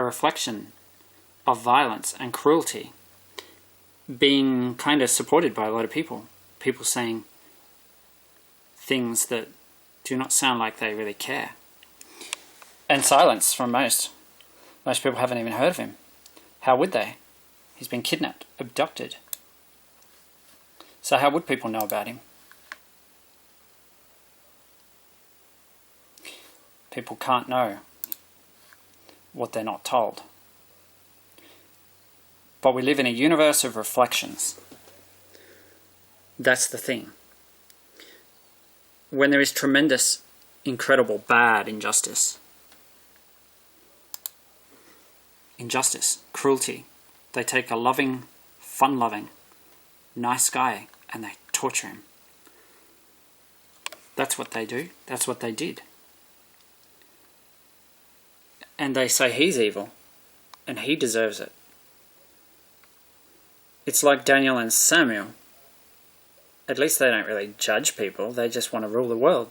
reflection of violence and cruelty being kind of supported by a lot of people. People saying things that do not sound like they really care. And silence from most. Most people haven't even heard of him. How would they? He's been kidnapped, abducted. So how would people know about him? People can't know what they're not told. But we live in a universe of reflections. That's the thing. When there is tremendous, incredible, bad injustice, cruelty, they take a loving, fun-loving, nice guy and they torture him. That's what they do. That's what they did. And they say he's evil and he deserves it. It's like Daniel and Samuel. At least they don't really judge people. They just want to rule the world.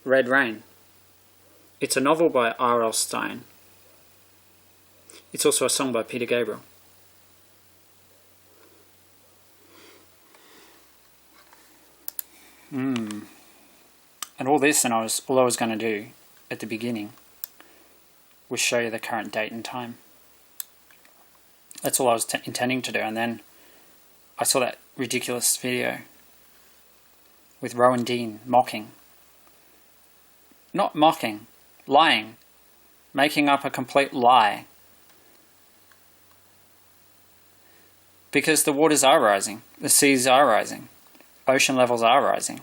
Red Rain. It's a novel by R.L. Stein. It's also a song by Peter Gabriel. And all this, and all I was going to do at the beginning was show you the current date and time. That's all I was intending to do, and then I saw that ridiculous video with Rowan Dean mocking. Not mocking, lying. Making up a complete lie. Because the waters are rising, the seas are rising, ocean levels are rising.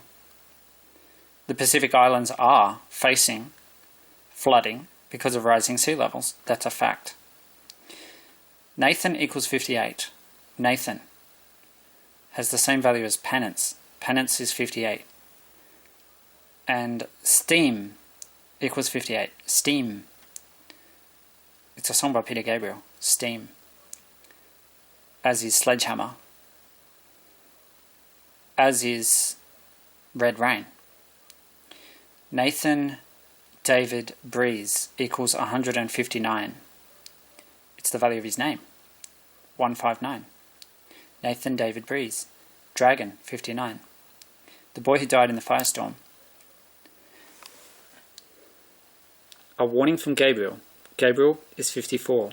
The Pacific Islands are facing flooding because of rising sea levels. That's a fact. Nathan equals 58. Nathan has the same value as penance. Penance is 58. And steam equals 58. Steam. It's a song by Peter Gabriel. Steam. As is Sledgehammer. As is Red Rain. Nathan David Breeze equals 159. It's the value of his name. 159. Nathan David Breeze. Dragon, 59. The boy who died in the firestorm. A warning from Gabriel. Gabriel is 54.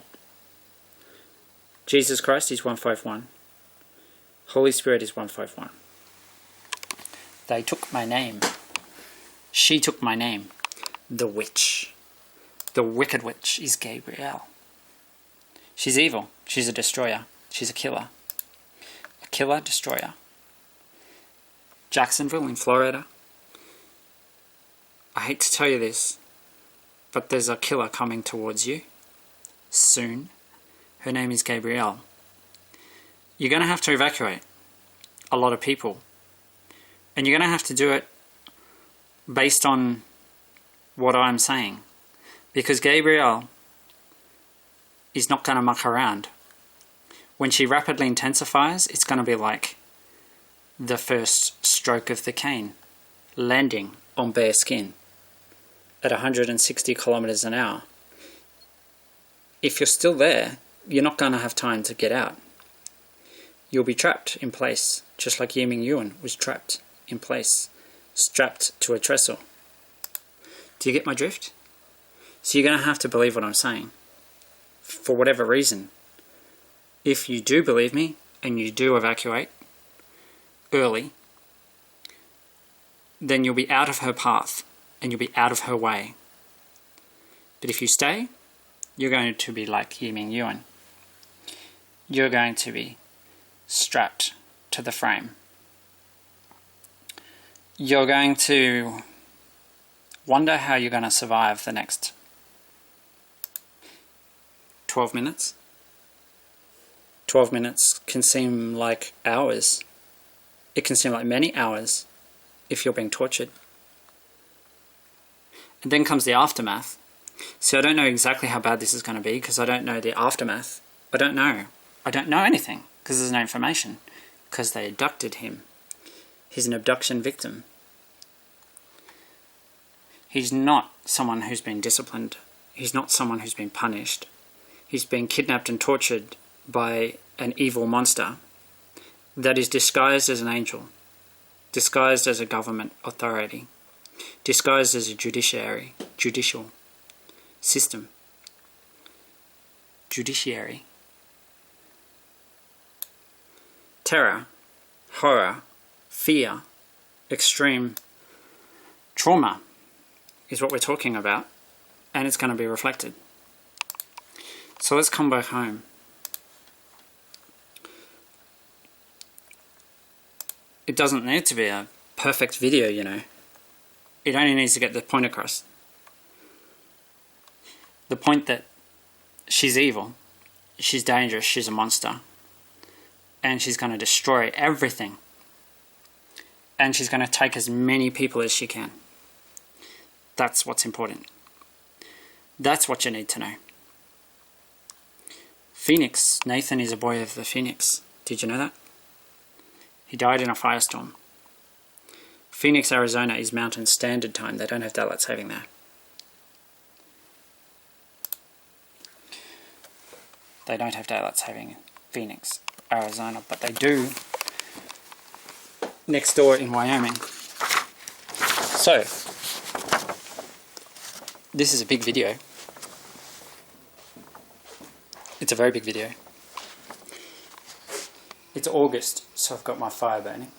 Jesus Christ is 151. Holy Spirit is 151. They took my name. She took my name. The witch. The wicked witch is Gabrielle. She's evil. She's a destroyer. She's a killer. A killer destroyer. Jacksonville in Florida. I hate to tell you this, but there's a killer coming towards you soon. Her name is Gabrielle. You're going to have to evacuate a lot of people. And you're going to have to do it based on what I'm saying. Because Gabrielle is not going to muck around. When she rapidly intensifies, it's going to be like the first stroke of the cane, landing on bare skin at 160 kilometers an hour. If you're still there, you're not going to have time to get out. You'll be trapped in place, just like Yiming Yuan was trapped in place, strapped to a trestle. Do you get my drift? So you're going to have to believe what I'm saying. For whatever reason. If you do believe me, and you do evacuate early, then you'll be out of her path, and you'll be out of her way. But if you stay, you're going to be like Yiming Yuan. You're going to be strapped to the frame. You're going to wonder how you're going to survive the next 12 minutes. 12 minutes can seem like hours. It can seem like many hours if you're being tortured. And then comes the aftermath. See, I don't know exactly how bad this is going to be because I don't know the aftermath. I don't know. I don't know anything because there's no information. Because they abducted him. He's an abduction victim. He's not someone who's been disciplined. He's not someone who's been punished. He's been kidnapped and tortured by an evil monster that is disguised as an angel, disguised as a government authority, disguised as a judicial system. Judiciary. Terror, horror, fear, extreme trauma is what we're talking about, and it's going to be reflected. So let's come back home. It doesn't need to be a perfect video, you know. It only needs to get the point across. The point that she's evil, she's dangerous, she's a monster, and she's going to destroy everything. And she's going to take as many people as she can. That's what's important. That's what you need to know. Phoenix. Nathan is a boy of the Phoenix. Did you know that? He died in a firestorm. Phoenix, Arizona is Mountain Standard Time. They don't have daylight saving there. They don't have daylight saving in Phoenix, Arizona, but they do next door in Wyoming. So, this is a big video. It's a very big video. It's August, so I've got my fire burning.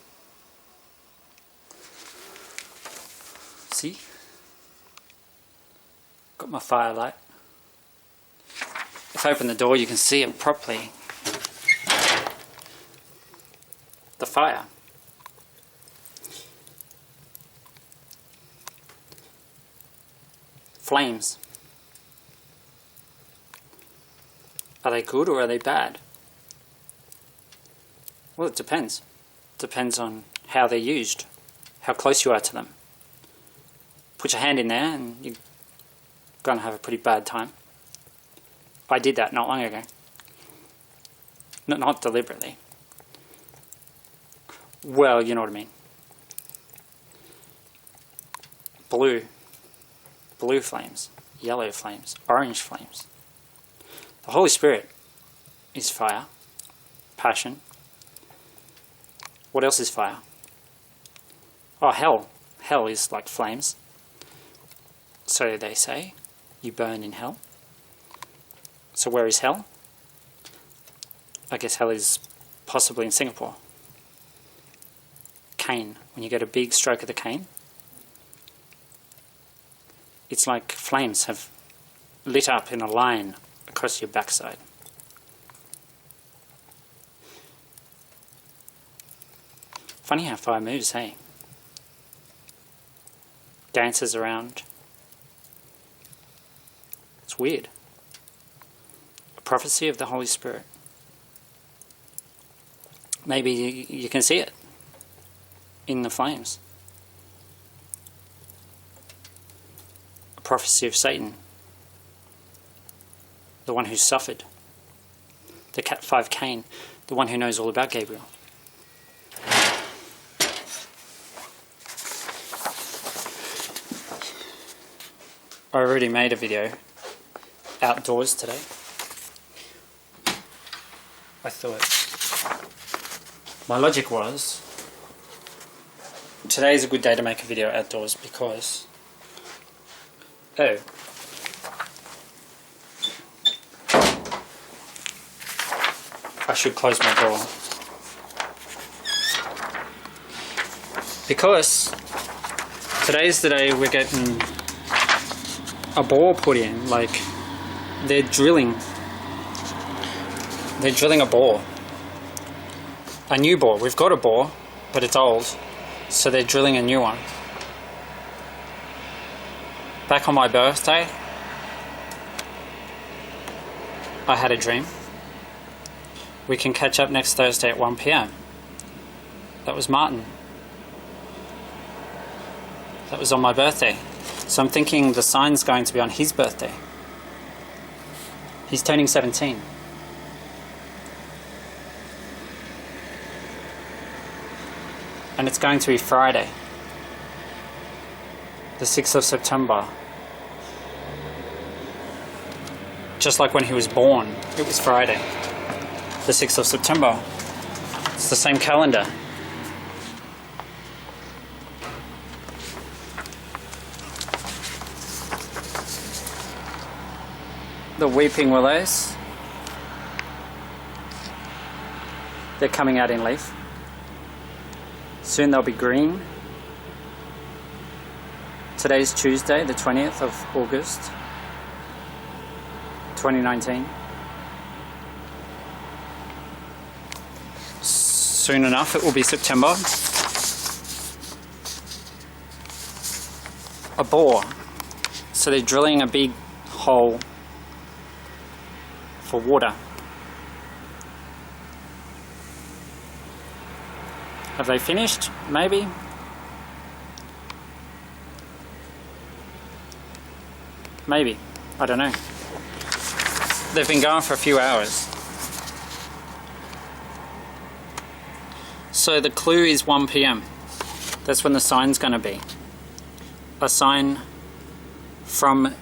See? Got my firelight. If I open the door, you can see it properly. The fire. Flames. Are they good or are they bad? Well, it depends. Depends on how they're used, how close you are to them. Put your hand in there and you're going to have a pretty bad time. I did that not long ago. Not deliberately. Well, you know what I mean. Blue flames, yellow flames, orange flames. The Holy Spirit is fire, passion. What else is fire? Oh, hell. Hell is like flames. So they say, you burn in hell. So where is hell? I guess hell is possibly in Singapore. Cane. When you get a big stroke of the cane, it's like flames have lit up in a line across your backside. Funny how fire moves, hey? Dances around. It's weird. A prophecy of the Holy Spirit. Maybe you can see it in the flames. A prophecy of Satan. The one who suffered. The Cat 5 Cain. The one who knows all about Gabriel. I already made a video outdoors today. I thought, my logic was, today is a good day to make a video outdoors because, I should close my door. Because today's the day we're getting a bore put in, like they're drilling a bore, a new bore. We've got a bore, but it's old, so they're drilling a new one. Back on my birthday, I had a dream. We can catch up next Thursday at 1 PM. That was Martin. That was on my birthday. So I'm thinking the sign's going to be on his birthday. He's turning 17. And it's going to be Friday. The 6th of September. Just like when he was born, it was Friday. The 6th of September. It's the same calendar. The weeping willows. They're coming out in leaf. Soon they'll be green. Today's Tuesday, the 20th of August, 2019. Soon enough it will be September. A bore. So they're drilling a big hole for water. Have they finished? Maybe. Maybe. I don't know. They've been going for a few hours. So the clue is 1 PM. That's when the sign's going to be. A sign from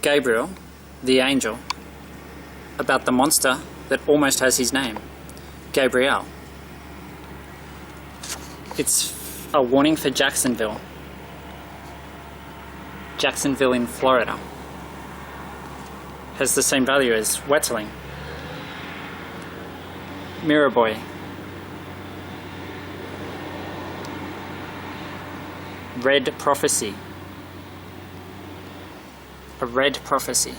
Gabriel, the angel, about the monster that almost has his name, Gabriel. It's a warning for Jacksonville. Jacksonville in Florida has the same value as Wetterling, Miraboy, Red Prophecy, a red prophecy,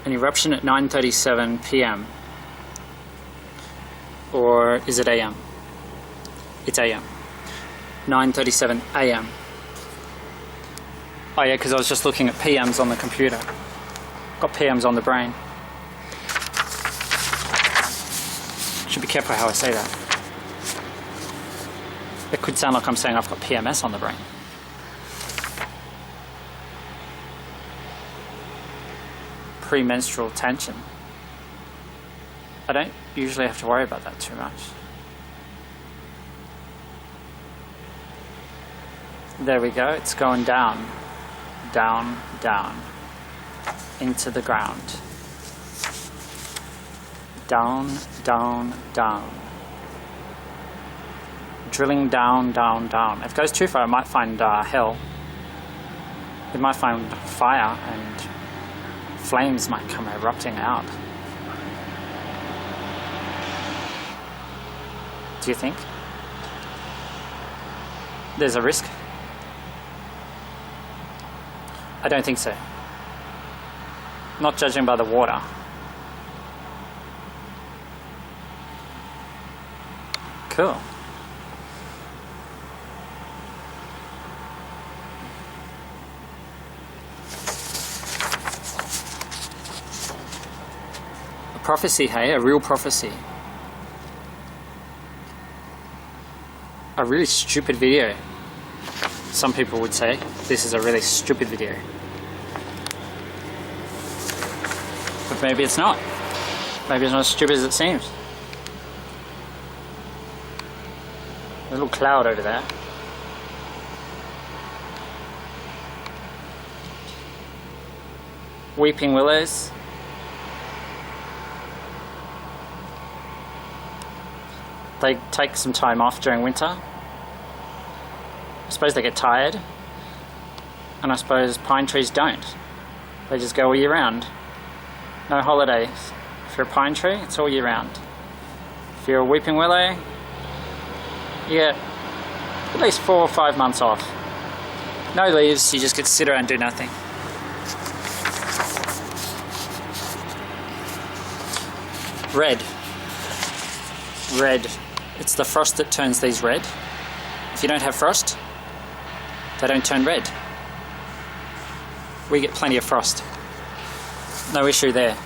an eruption at 9:37 PM, or is it AM? It's AM. 9:37 AM. Oh yeah, because I was just looking at PMs on the computer. Got PMs on the brain. Should be careful how I say that. It could sound like I'm saying I've got PMS on the brain. Premenstrual tension. I don't usually have to worry about that too much. There we go, it's going down. Down, down, into the ground. Down, down, down. Drilling down, down, down. If it goes too far, it might find hell. It might find fire and flames might come erupting out. Do you think? There's a risk? I don't think so. Not judging by the water. Cool. A prophecy, hey? A real prophecy. A really stupid video. Some people would say this is a really stupid video. But maybe it's not. Maybe it's not as stupid as it seems. A little cloud over there. Weeping willows. They take some time off during winter. I suppose they get tired, and I suppose pine trees don't. They just go all year round. No holidays. If you're a pine tree, it's all year round. If you're a weeping willow, you get at least 4 or 5 months off. No leaves, you just get to sit around and do nothing. Red. Red. It's the frost that turns these red. If you don't have frost, they don't turn red. We get plenty of frost. No issue there.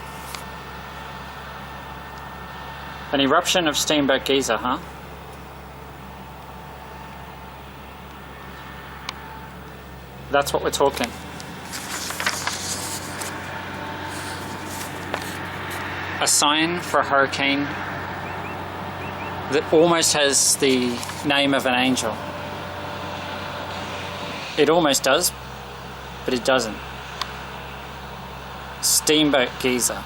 An eruption of Steamboat Geyser, huh? That's what we're talking. A sign for a hurricane that almost has the name of an angel. It almost does, but it doesn't. Steamboat Geezer,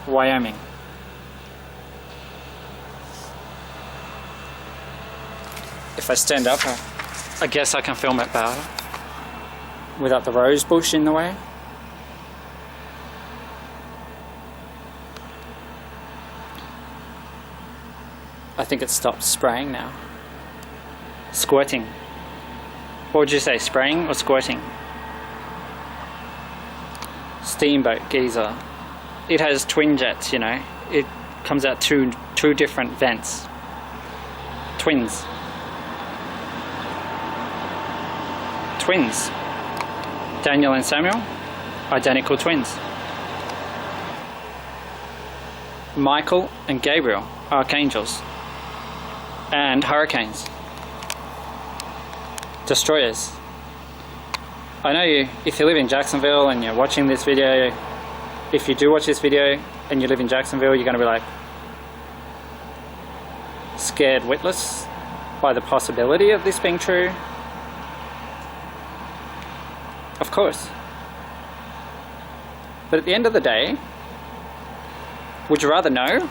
Wyoming. If I stand up, I guess I can film it better without the rose bush in the way. I think it stopped spraying now. Squirting. What would you say, spraying or squirting? Steamboat Geezer. It has twin jets, you know. It comes out two different vents. Twins. Twins. Daniel and Samuel, identical twins. Michael and Gabriel, archangels. And hurricanes. Destroyers. I know you, if you live in Jacksonville and you're watching this video, if you do watch this video and you live in Jacksonville, you're going to be like scared witless by the possibility of this being true. Of course. But at the end of the day, would you rather know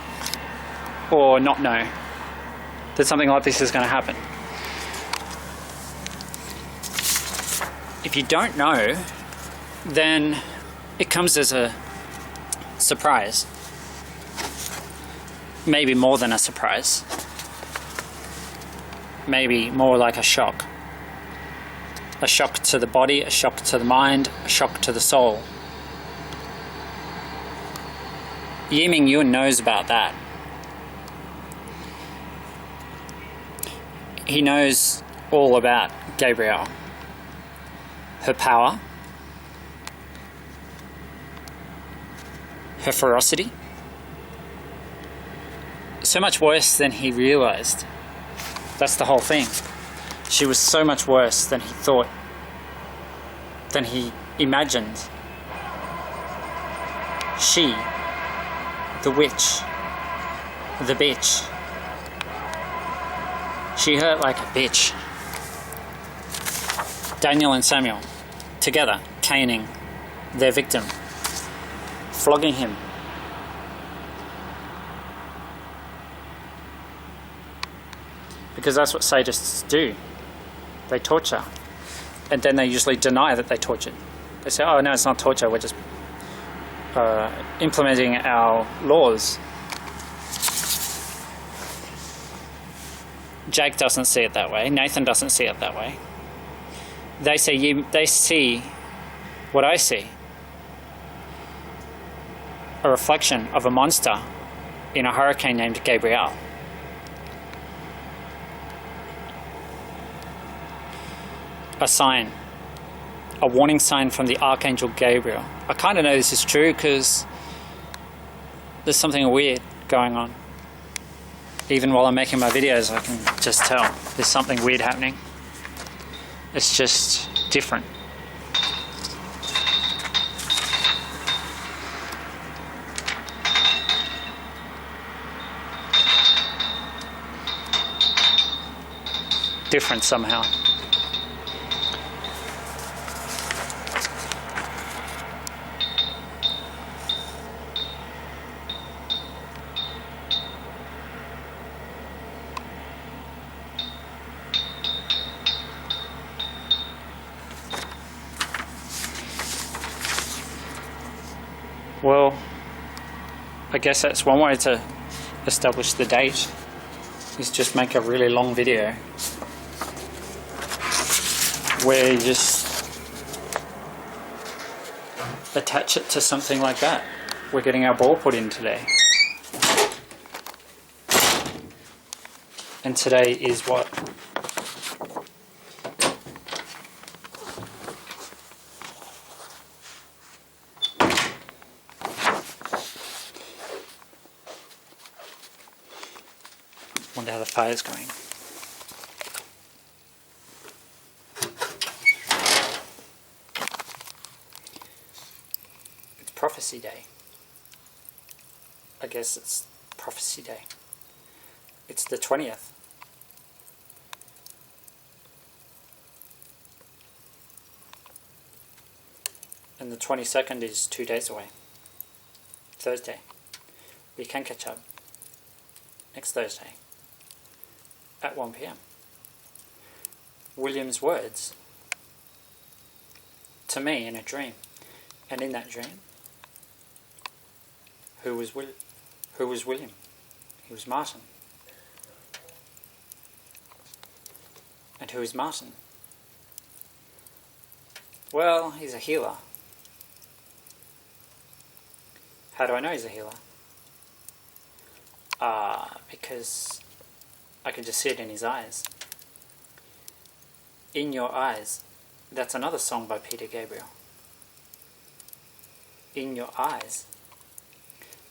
or not know that something like this is going to happen? If you don't know, then it comes as a surprise. Maybe more than a surprise. Maybe more like a shock. A shock to the body, a shock to the mind, a shock to the soul. Yiming Yun knows about that. He knows all about Gabrielle. Her power. Her ferocity. So much worse than he realized. That's the whole thing. She was so much worse than he thought, than he imagined. She, the witch, the bitch. She hurt like a bitch. Daniel and Samuel, together, caning their victim, flogging him. Because that's what sadists do. They torture. And then they usually deny that they tortured. They say, oh no, it's not torture, we're just implementing our laws. Jake doesn't see it that way. Nathan doesn't see it that way. They see what I see. A reflection of a monster in a hurricane named Gabrielle. A sign. A warning sign from the Archangel Gabriel. I kind of know this is true because there's something weird going on. Even while I'm making my videos, I can just tell there's something weird happening. It's just different. Different somehow. Well, I guess that's one way to establish the date, is just make a really long video where you just attach it to something like that. We're getting our ball put in today. And today is what? Wonder how the fire's going. It's Prophecy Day. I guess it's Prophecy Day. It's the 20th. And the 22nd is 2 days away. Thursday. We can catch up next Thursday at 1 p.m. William's words to me in a dream. And in that dream, who was William? He was Martin. And who is Martin? Well, he's a healer. How do I know he's a healer? Because I can just see it in his eyes. In Your Eyes. That's another song by Peter Gabriel. In your eyes.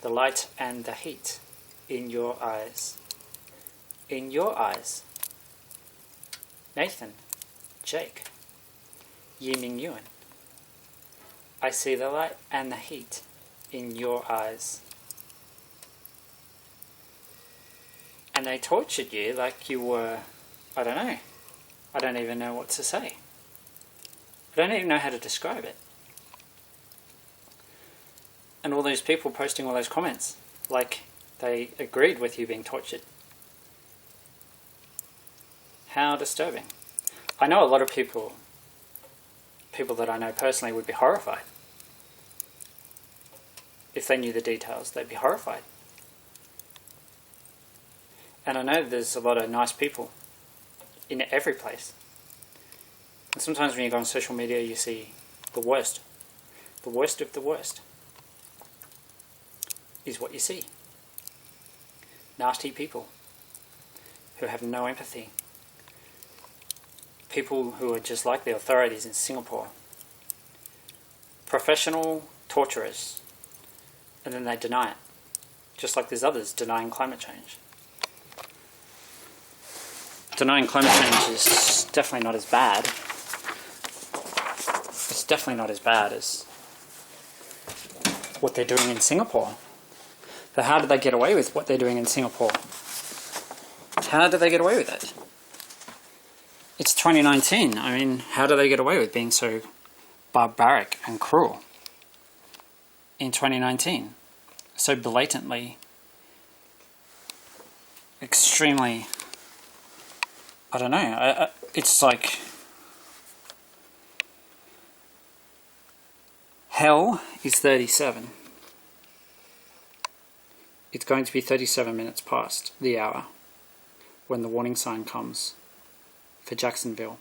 The light and the heat. In your eyes. In your eyes. Nathan, Jake, Yiming Yuan. I see the light and the heat in your eyes. And they tortured you like you were, I don't know. I don't even know what to say. I don't even know how to describe it. And all those people posting all those comments, like they agreed with you being tortured. How disturbing. I know a lot of people that I know personally would be horrified. If they knew the details, they'd be horrified. And I know there's a lot of nice people in every place. And sometimes when you go on social media, you see the worst. The worst of the worst is what you see. Nasty people who have no empathy. People who are just like the authorities in Singapore. Professional torturers. And then they deny it. Just like there's others denying climate change. Denying climate change is definitely not as bad. It's definitely not as bad as what they're doing in Singapore. But how do they get away with what they're doing in Singapore? How do they get away with it? It's 2019. I mean, how do they get away with being so barbaric and cruel in 2019? So blatantly, extremely, I don't know, it's like hell is 37. It's going to be 37 minutes past the hour when the warning sign comes for Jacksonville.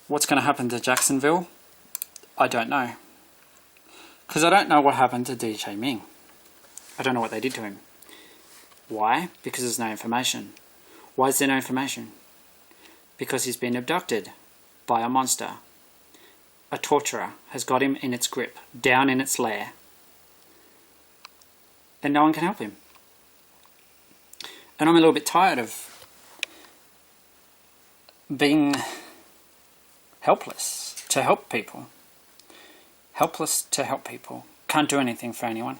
What's going to happen to Jacksonville? I don't know. Because I don't know what happened to DJ Ming. I don't know what they did to him. Why? Because there's no information. Why is there no information? Because he's been abducted by a monster. A torturer has got him in its grip, down in its lair. And no one can help him. And I'm a little bit tired of being helpless to help people. Helpless to help people. Can't do anything for anyone.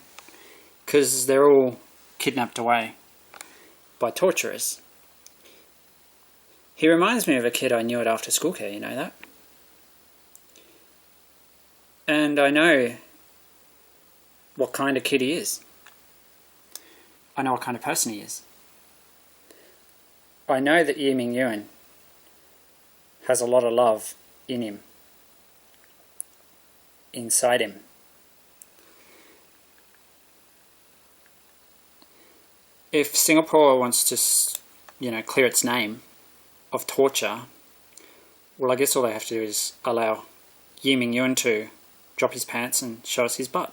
Because they're all kidnapped away by torturers. He reminds me of a kid I knew at after school care, you know that? And I know what kind of kid he is. I know what kind of person he is. I know that Yiming Yuan has a lot of love in him. Inside him. If Singapore wants to, clear its name of torture, well, I guess all they have to do is allow Yiming Yuan to drop his pants and show us his butt.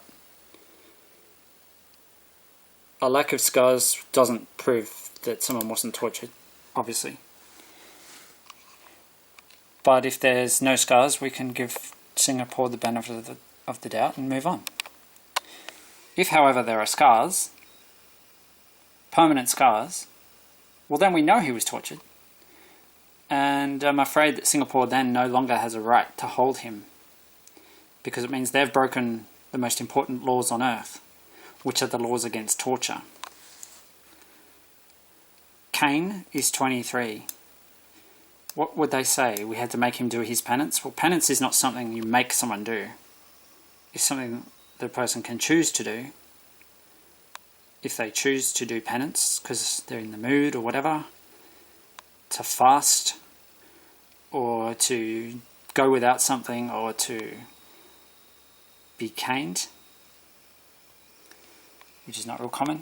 A lack of scars doesn't prove that someone wasn't tortured, obviously. But if there's no scars, we can give Singapore the benefit of the doubt and move on. If, however, there are scars, permanent scars, well then we know he was tortured. And I'm afraid that Singapore then no longer has a right to hold him, because it means they've broken the most important laws on earth, which are the laws against torture. Cain is 23. what would they say? We had to make him do his penance? Well, penance is not something you make someone do. It's something the person can choose to do. If they choose to do penance because they're in the mood or whatever, to fast or to go without something or to be caned, which is not real common.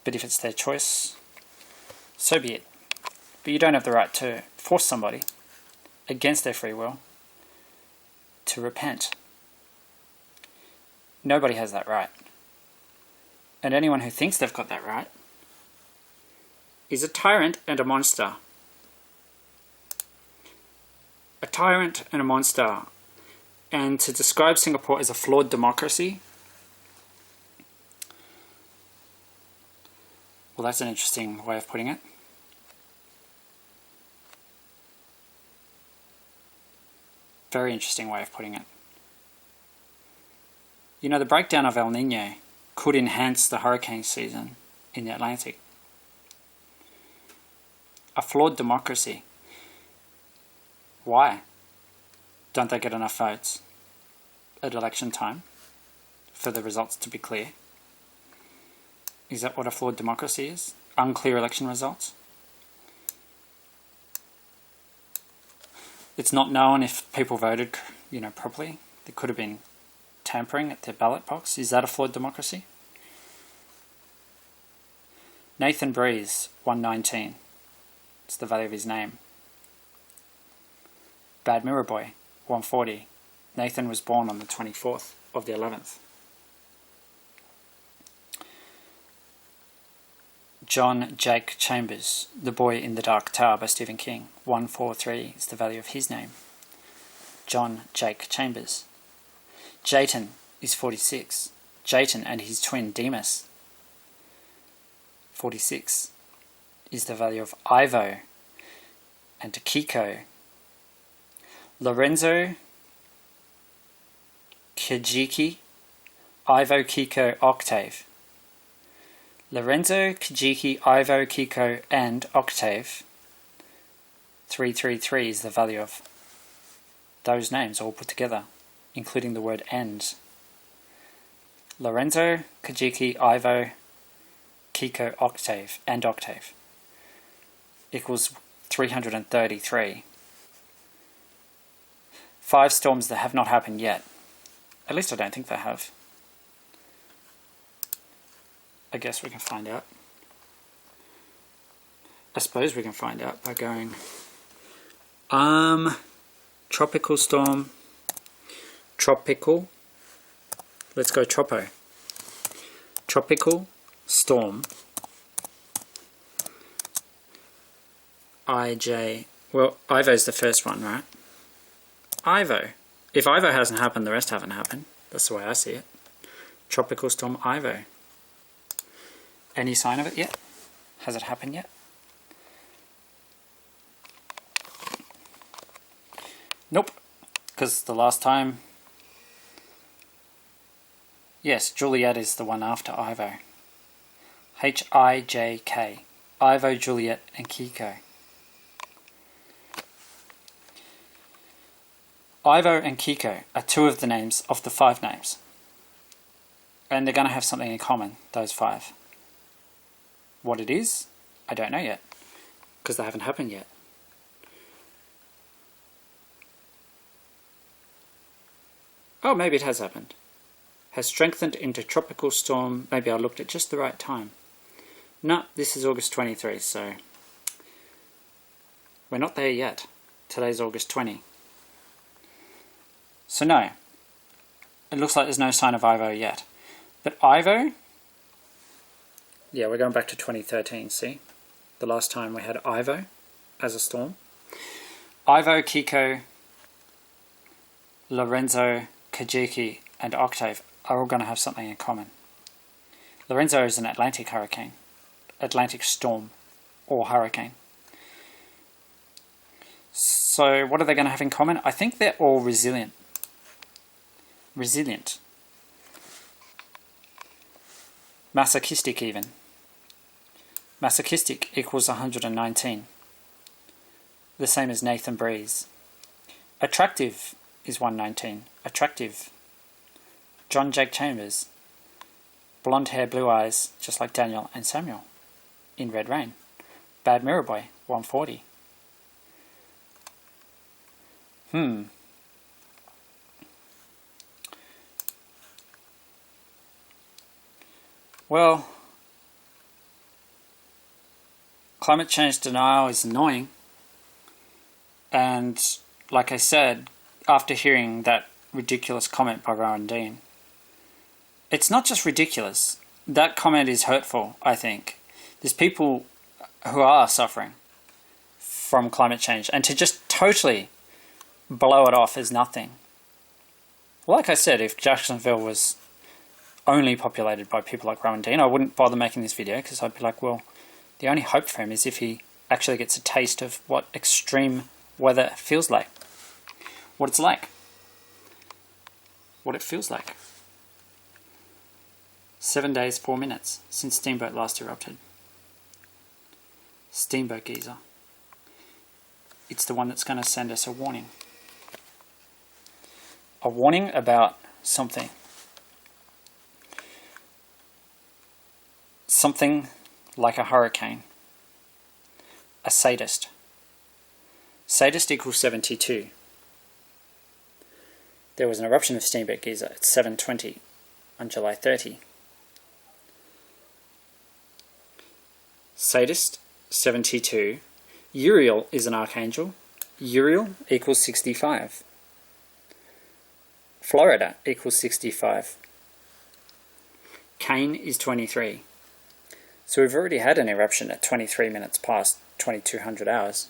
But if it's their choice, so be it. But you don't have the right to force somebody against their free will to repent. Nobody has that right. And anyone who thinks they've got that right is a tyrant and a monster. A tyrant and a monster. And to describe Singapore as a flawed democracy, well, that's an interesting way of putting it. Very interesting way of putting it. You know, the breakdown of El Niño could enhance the hurricane season in the Atlantic. A flawed democracy. Why? Don't they get enough votes at election time for the results to be clear? Is that what a flawed democracy is? Unclear election results? It's not known if people voted, properly. There could have been tampering at their ballot box. Is that a flawed democracy? Nathan Breeze, 119. It's the value of his name. Bad Mirror Boy, 140. Nathan was born on the 24th of the 11th. John Jake Chambers, The Boy in the Dark Tower by Stephen King, 143 is the value of his name. John Jake Chambers. Jayton is 46. Jayton and his twin Demas, 46 is the value of Ivo and Kiko. Lorenzo Kajiki, Ivo Kiko Octave. Lorenzo Kajiki, Ivo Kiko and Octave, 333 is the value of those names all put together, including the word and. Lorenzo Kajiki, Ivo Kiko Octave and Octave equals 333. 5 storms that have not happened yet. At least I don't think they have. I guess we can find out. I suppose we can find out by going tropical storm, tropical, let's go tropo. Tropical storm IJ, well, Ivo's the first one, right? Ivo. If Ivo hasn't happened, the rest haven't happened. That's the way I see it. Tropical storm Ivo. Any sign of it yet? Has it happened yet? Nope. Because the last time... Yes, Juliet is the one after Ivo. H-I-J-K. Ivo, Juliet and Kiko. Ivo and Kiko are 2 of the names of the 5 names. And they're going to have something in common, those 5. What it is, I don't know yet, because they haven't happened yet. Oh, maybe it has happened. Has strengthened into tropical storm. Maybe I looked at just the right time. No, this is August 23, so we're not there yet. Today's August 20. So no, it looks like there's no sign of Ivo yet. But Ivo, yeah, we're going back to 2013, see? The last time we had Ivo as a storm. Ivo, Kiko, Lorenzo, Kajiki and Octave are all going to have something in common. Lorenzo is an Atlantic hurricane, Atlantic storm or hurricane. So what are they going to have in common? I think they're all resilient. Resilient. Masochistic even. Masochistic equals 119. the same as Nathan Breeze. Attractive is 119. Attractive. John Jake Chambers. Blonde hair, blue eyes, just like Daniel and Samuel in Red Rain. Bad Mirror Boy, 140. Well, climate change denial is annoying. And like I said, after hearing that ridiculous comment by Rowan Dean, it's not just ridiculous. That comment is hurtful, I think. There's people who are suffering from climate change, and to just totally blow it off as nothing. Like I said, if Jacksonville was only populated by people like Rowan Dean, I wouldn't bother making this video, because I'd be like, well, the only hope for him is if he actually gets a taste of what extreme weather feels like. What it's like. What it feels like. 7 days, 4 minutes since Steamboat last erupted. Steamboat geyser. It's the one that's going to send us a warning. A warning about something. Something like a hurricane. A sadist. Sadist equals 72. There was an eruption of Steamboat geyser at 7:20 on July 30. Sadist, 72. Uriel is an archangel. Uriel equals 65. Florida equals 65. Cain is 23. So we've already had an eruption at 23 minutes past 2200 hours.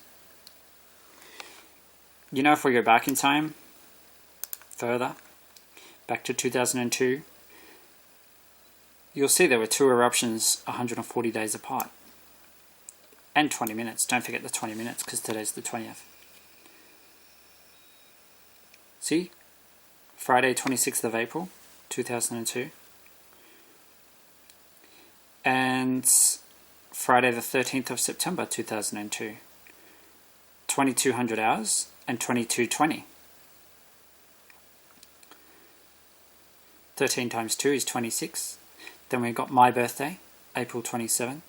You know, if we go back in time, further, back to 2002, you'll see there were 2 eruptions 140 days apart. And 20 minutes. Don't forget the 20 minutes, because today's the 20th. See? Friday, 26th of April, 2002. And Friday the 13th of September, 2002. 2200 hours and 2220. 13 times 2 is 26. Then we've got my birthday, April 27.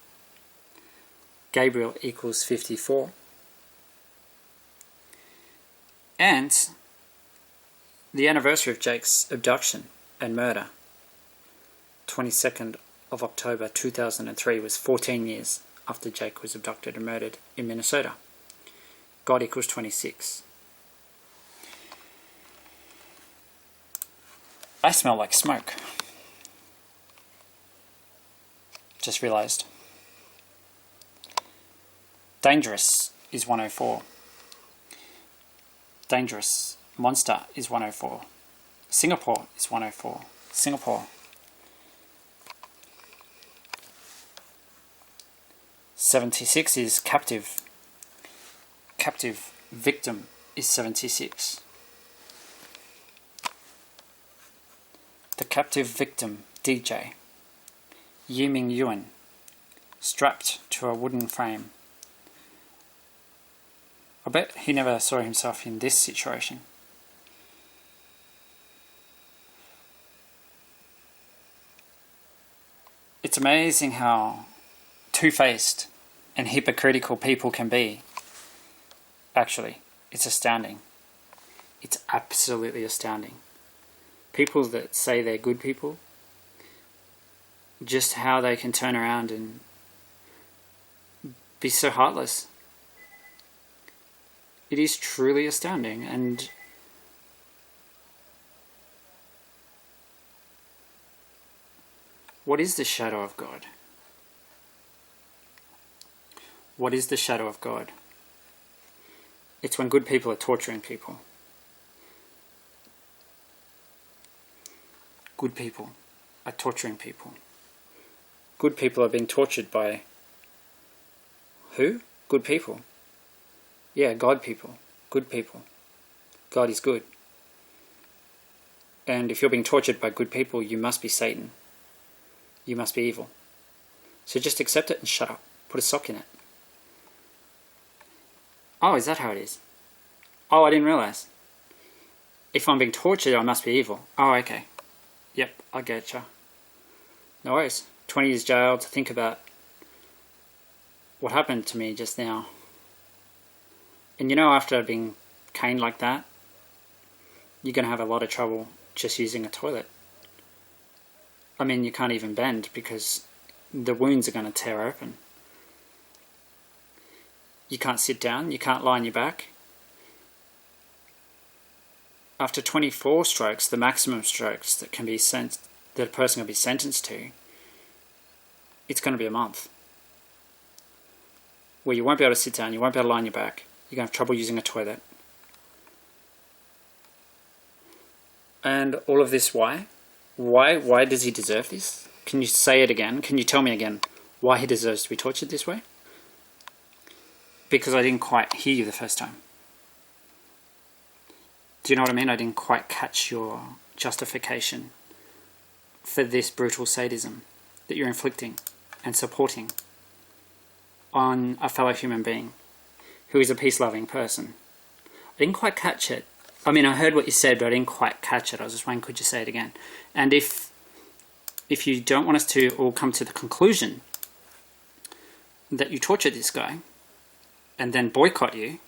Gabriel equals 54. And the anniversary of Jake's abduction and murder, 22nd of October 2003, was 14 years after Jake was abducted and murdered in Minnesota. God equals 26. I smell like smoke. Just realised. Dangerous is 104. Dangerous. Monster is 104. Singapore is 104. Singapore. 76 is captive. Captive. Victim is 76. The captive victim, DJ. Yiming Yuan. Strapped to a wooden frame. I bet he never saw himself in this situation. It's amazing how two-faced and hypocritical people can be. Actually, it's astounding. It's absolutely astounding. People that say they're good people, just how they can turn around and be so heartless. It is truly astounding. And what is the shadow of God? What is the shadow of God? It's when good people are torturing people. Good people are torturing people. Good people are being tortured by who? Good people. Yeah, God people. Good people. God is good. And if you're being tortured by good people, you must be Satan. You must be evil. So just accept it and shut up. Put a sock in it. Oh, is that how it is? Oh, I didn't realise. If I'm being tortured, I must be evil. Oh, okay. Yep, I getcha. No worries. 20 years jail to think about what happened to me just now. And you know, after being caned like that, you're going to have a lot of trouble just using a toilet. I mean, you can't even bend because the wounds are going to tear open. You can't sit down, you can't lie on your back. After 24 strokes, the maximum strokes that a person can be sentenced to, it's going to be a month. Where you won't be able to sit down, you won't be able to lie on your back, you're going to have trouble using a toilet. And all of this, why? Why does he deserve this? Can you say it again? Can you tell me again why he deserves to be tortured this way? Because I didn't quite hear you the first time. Do you know what I mean? I didn't quite catch your justification for this brutal sadism that you're inflicting and supporting on a fellow human being who is a peace-loving person. I didn't quite catch it. I mean, I heard what you said, but I didn't quite catch it. I was just wondering, could you say it again? And if you don't want us to all come to the conclusion that you tortured this guy and then boycott you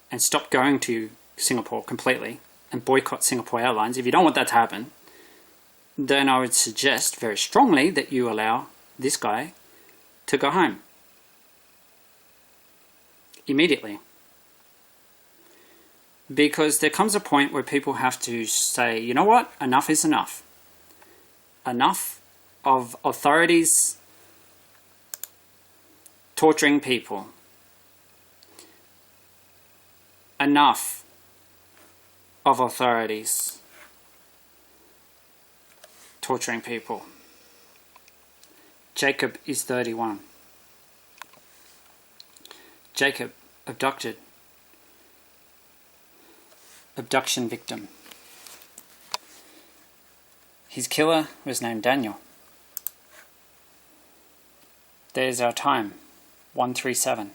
and stop going to Singapore completely and boycott Singapore Airlines, if you don't want that to happen, then I would suggest very strongly that you allow this guy to go home immediately. Because there comes a point where people have to say, you know what, enough is enough. Enough of authorities torturing people. Enough of authorities torturing people. Jacob is 31. Jacob, abducted. Abduction victim. His killer was named Daniel. There's our time, 137.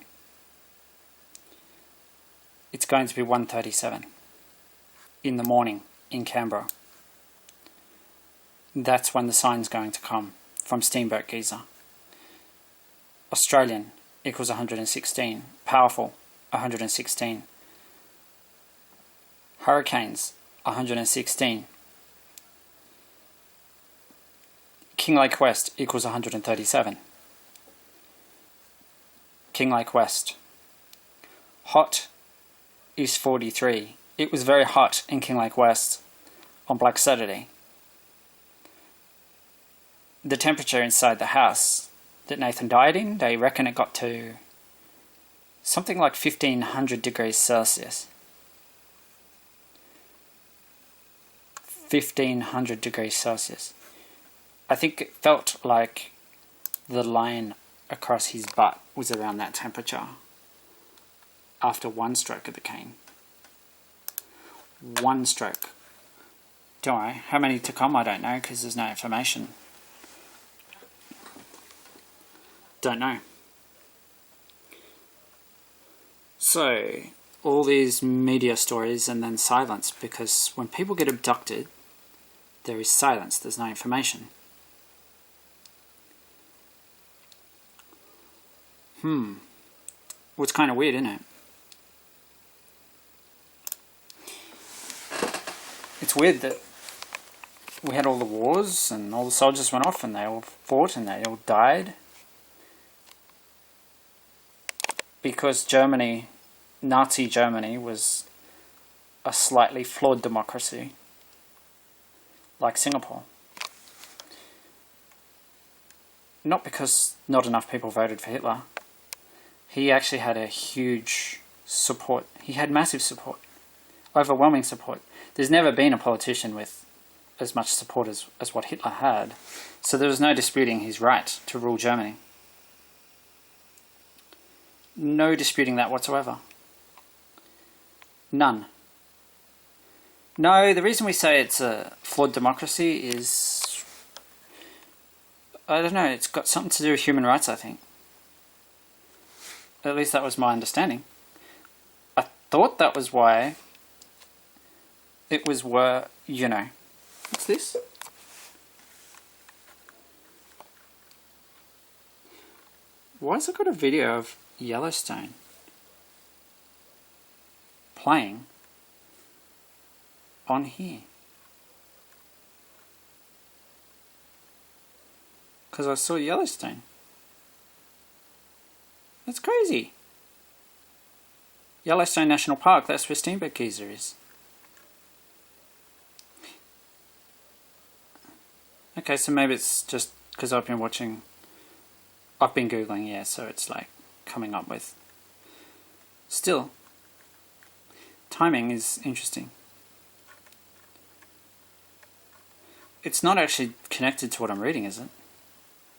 It's going to be 1:37 in the morning in Canberra. That's when the sign's going to come from Steamboat Geezer. Australian equals 116. Powerful, 116. Hurricanes, 116. Kinglake West equals 137. Kinglake West. Hot is 43. It was very hot in Kinglake West on Black Saturday. The temperature inside the house that Nathan died in, they reckon it got to something like 1500 degrees Celsius. 1500 degrees Celsius. I think it felt like the line across his butt was around that temperature after one stroke of the cane. One stroke. Don't worry, how many to come I don't know because there's no information. Don't know. So, all these media stories and then silence, because when people get abducted, there is silence, there's no information. Well, it's kind of weird, isn't it? It's weird that we had all the wars and all the soldiers went off and they all fought and they all died. Because Germany, Nazi Germany, was a slightly flawed democracy, like Singapore. Not because not enough people voted for Hitler. He actually had a huge support. He had massive support. Overwhelming support. There's never been a politician with as much support as what Hitler had. So there was no disputing his right to rule Germany. No disputing that whatsoever. None. No, the reason we say it's a flawed democracy is, I don't know, it's got something to do with human rights, I think. At least that was my understanding. thought that was why it was you know. What's this? Why has it got a video of Yellowstone playing on here? Because I saw Yellowstone. That's crazy. Yellowstone National Park, that's where Steamboat Geezer is. Okay, so maybe it's just because I've been Googling, yeah, so it's like coming up with. Still, timing is interesting. It's not actually connected to what I'm reading, is it?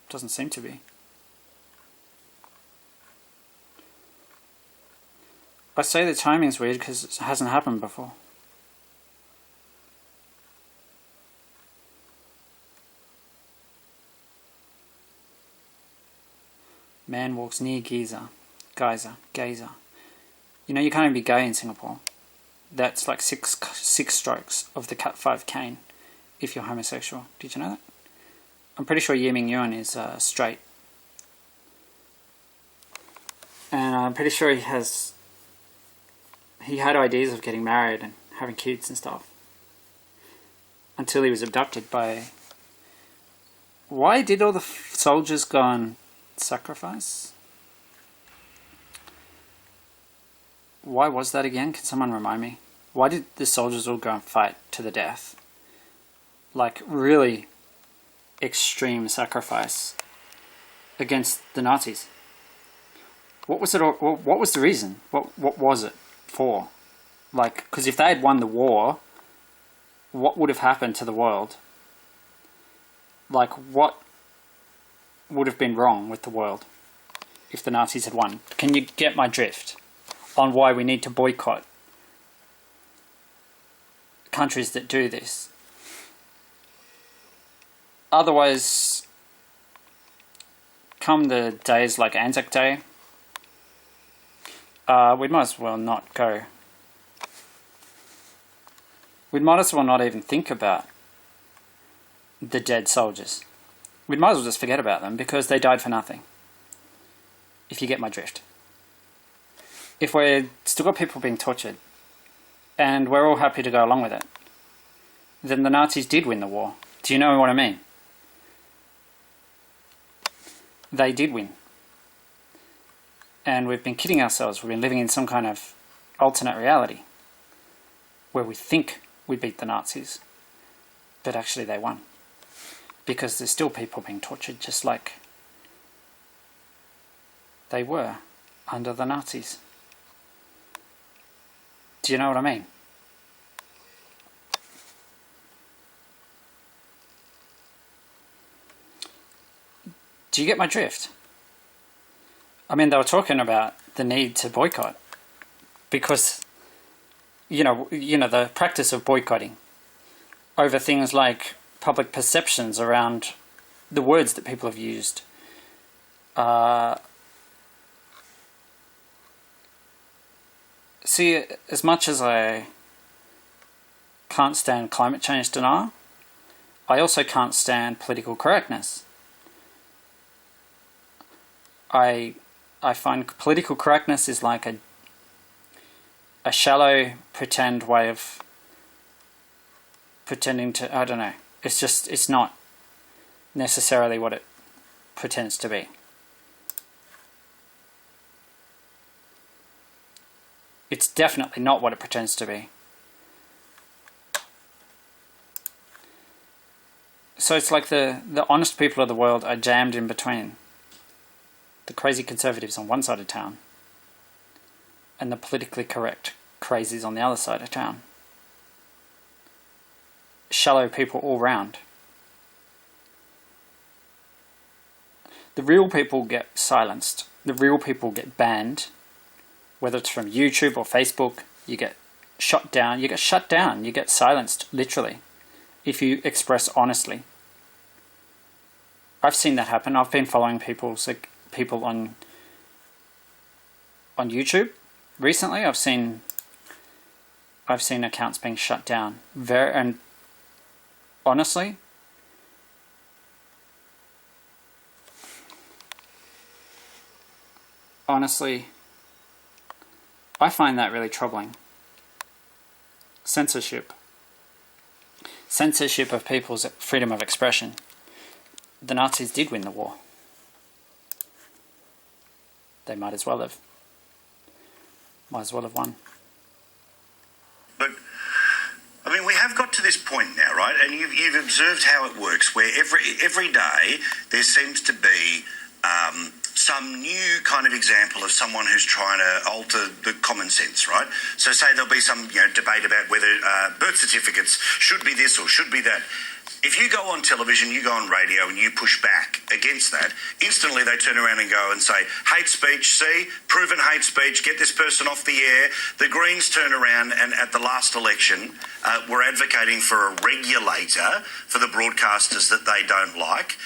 Doesn't seem to be. I say the timing's weird because it hasn't happened before. Man walks near geyser. You know, you can't even be gay in Singapore. That's like six strokes of the Cat 5 cane if you're homosexual. Did you know that? I'm pretty sure Ye Ming Yuan is straight. And I'm pretty sure he had ideas of getting married and having kids and stuff. Until he was abducted by... Why did all the soldiers go on sacrifice? Why was that again? Can someone remind me? Why did the soldiers all go and fight to the death? Like, really extreme sacrifice against the Nazis. What was it? What was the reason? What was it for? Like, because if they had won the war, what would have happened to the world? Like, what would have been wrong with the world if the Nazis had won? Can you get my drift on why we need to boycott countries that do this? Otherwise, come the days like Anzac Day, we might as well not go. We might as well not even think about the dead soldiers. We might as well just forget about them because they died for nothing. If you get my drift. If we're still got people being tortured and we're all happy to go along with it, then the Nazis did win the war. Do you know what I mean? They did win. And we've been kidding ourselves. We've been living in some kind of alternate reality where we think we beat the Nazis, but actually they won. Because there's still people being tortured just like they were under the Nazis. Do you know what I mean? Do you get my drift? I mean, they were talking about the need to boycott because, you know, the practice of boycotting over things like public perceptions around the words that people have used. See, as much as I can't stand climate change denial, I also can't stand political correctness. I find political correctness is like a shallow, pretend way of pretending to, I don't know. It's not necessarily what it pretends to be. It's definitely not what it pretends to be. So it's like the honest people of the world are jammed in between the crazy conservatives on one side of town and the politically correct crazies on the other side of town. Shallow people all round. The real people get silenced. The real people get banned. Whether it's from YouTube or Facebook, you get shut down. You get shut down. You get silenced, literally, if you express honestly. I've seen that happen. I've been following people on YouTube recently. I've seen I've seen accounts being shut down. And honestly, I find that really troubling. Censorship of people's freedom of expression. The Nazis did win the war. They might as well have won. But I mean, we have got to this point now, right? And you've observed how it works, where every day there seems to be some new kind of example of someone who's trying to alter the common sense, right? So say there'll be some debate about whether birth certificates should be this or should be that. If you go on television, you go on radio and you push back against that, instantly they turn around and go and say, hate speech, see, proven hate speech, get this person off the air. The Greens turn around and at the last election were advocating for a regulator for the broadcasters that they don't like.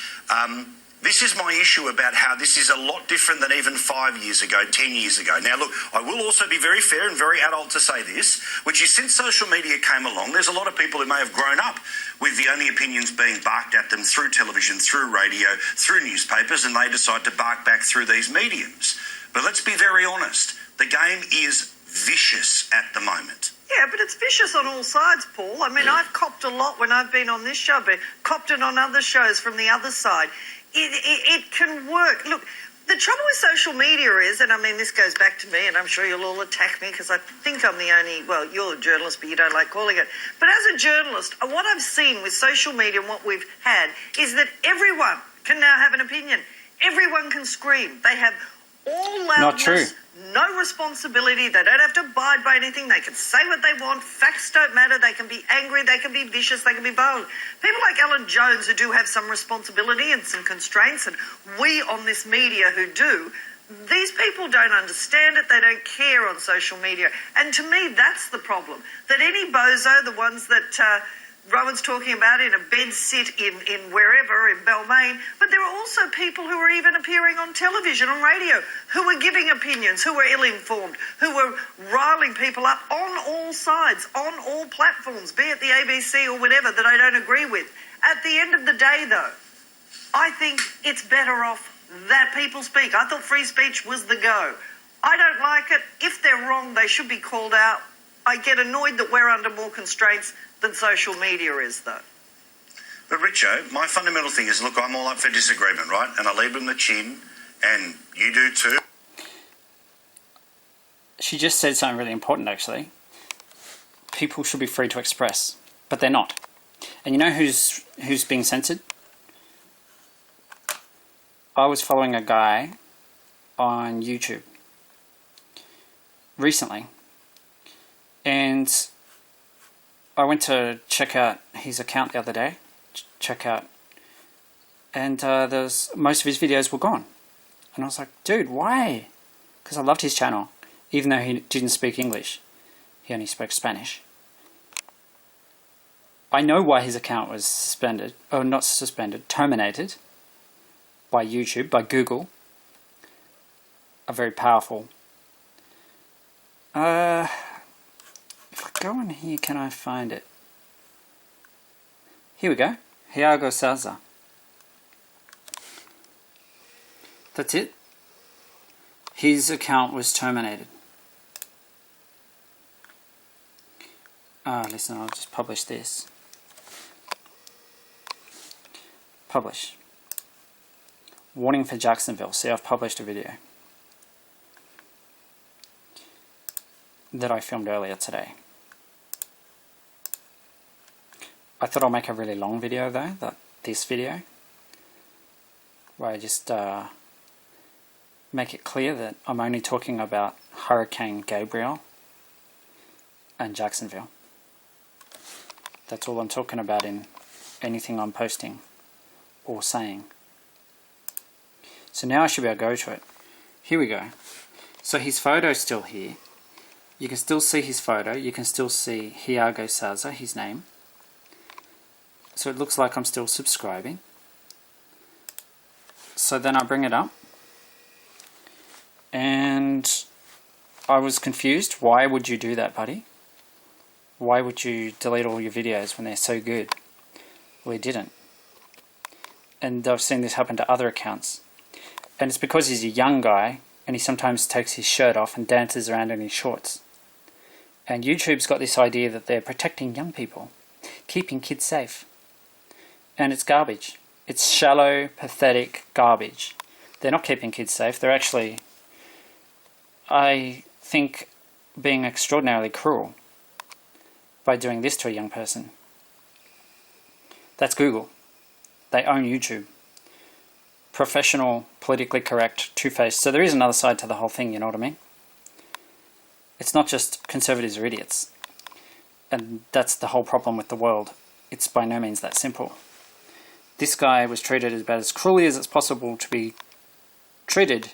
This is my issue about how this is a lot different than even 5 years ago, 10 years ago. Now, look, I will also be very fair and very adult to say this, which is since social media came along, there's a lot of people who may have grown up with the only opinions being barked at them through television, through radio, through newspapers, and they decide to bark back through these mediums. But let's be very honest, the game is vicious at the moment. Yeah, but it's vicious on all sides, Paul. I mean, I've copped a lot when I've been on this show, but copped it on other shows from the other side. It can work. Look, the trouble with social media is, and I mean, this goes back to me, and I'm sure you'll all attack me because I think I'm the only, well, you're a journalist, but you don't like calling it. But as a journalist, what I've seen with social media and what we've had is that everyone can now have an opinion. Everyone can scream. They have all loudness. Not true. No responsibility. They don't have to abide by anything. They can say what they want. Facts don't matter. They can be angry. They can be vicious. They can be bold. People like Alan Jones, who do have some responsibility and some constraints, and we on this media who do, these people don't understand it. They don't care on social media. And to me, that's the problem. That any bozo, the ones that Rowan's talking about in a bed sit in wherever, in Balmain, but there are also people who are even appearing on television, on radio, who are giving opinions, who are ill-informed, who are riling people up on all sides, on all platforms, be it the ABC or whatever, that I don't agree with. At the end of the day, though, I think it's better off that people speak. I thought free speech was the go. I don't like it. If they're wrong, they should be called out. I get annoyed that we're under more constraints than social media is, though. But Richo, my fundamental thing is, look, I'm all up for disagreement, right? And I lead them the chin, and you do too. She just said something really important, actually. People should be free to express, but they're not. And you know who's being censored? I was following a guy on YouTube recently, and I went to check out his account the other day, and most of his videos were gone. And I was like, dude, why? Because I loved his channel, even though he didn't speak English. He only spoke Spanish. I know why his account was terminated by YouTube, by Google. A very powerful. If I go in here, can I find it? Here we go. Thiago Salza. That's it. His account was terminated. Listen, I'll just publish this. Publish. Warning for Jacksonville. See, I've published a video that I filmed earlier today. I thought I'll make a really long video though, this video, where I just make it clear that I'm only talking about Hurricane Gabriel and Jacksonville. That's all I'm talking about in anything I'm posting or saying. So now I should be able to go to it. Here we go. So his photo's still here. You can still see his photo. You can still see Thiago Salza, his name. So it looks like I'm still subscribing. So then I bring it up. And I was confused. Why would you do that, buddy? why would you delete all your videos when they're so good? Well, he didn't. And I've seen this happen to other accounts. And it's because he's a young guy and he sometimes takes his shirt off and dances around in his shorts. And YouTube's got this idea that they're protecting young people, keeping kids safe. And it's garbage. It's shallow, pathetic garbage. They're not keeping kids safe. They're actually, I think, being extraordinarily cruel by doing this to a young person. That's Google. They own YouTube. Professional, politically correct, two-faced. So there is another side to the whole thing, you know what I mean? It's not just conservatives are idiots. And that's the whole problem with the world. It's by no means that simple. This guy was treated about as cruelly as it's possible to be treated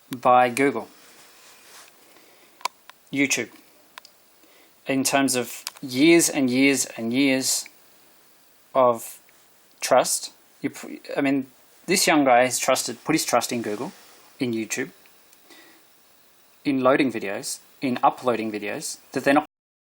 by Google. YouTube. In terms of years and years and years of trust. This young guy has put his trust in Google, in YouTube, in loading videos, in uploading videos, that they're not